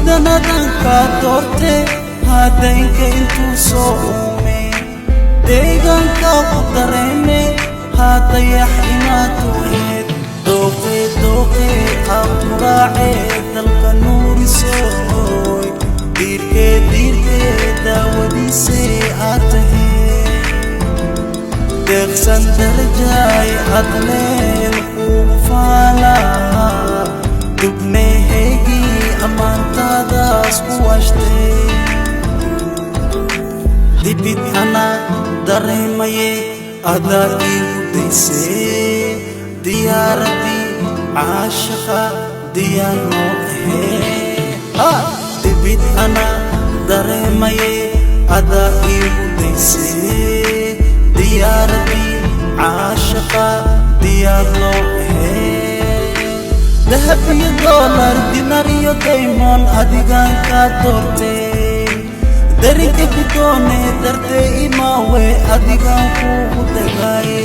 dunidana dhanka doorte hadaynka intuu soo uume deegaanka ku dareeme hadayax inaad tuheed dooqe aqmuraace dalka nuuri soo hooy diirkee daawadiise aad tahee deeqsan darajaay adleel kugu faalaa dubneeheygii ammaantaadaas ku washtay dibid ana dareemaye adaa iigu daysee diyaaradii caashaqa diyaar noo ahee dibid ana dareemaye adaa iigu daysee diyaaradii caashaqa diyaar noo ahee dahab iyo doolar dinar iyo daymoon adigaan kaa doortee darinka bidoone dartee imaawe adigaan kuugu dagaaye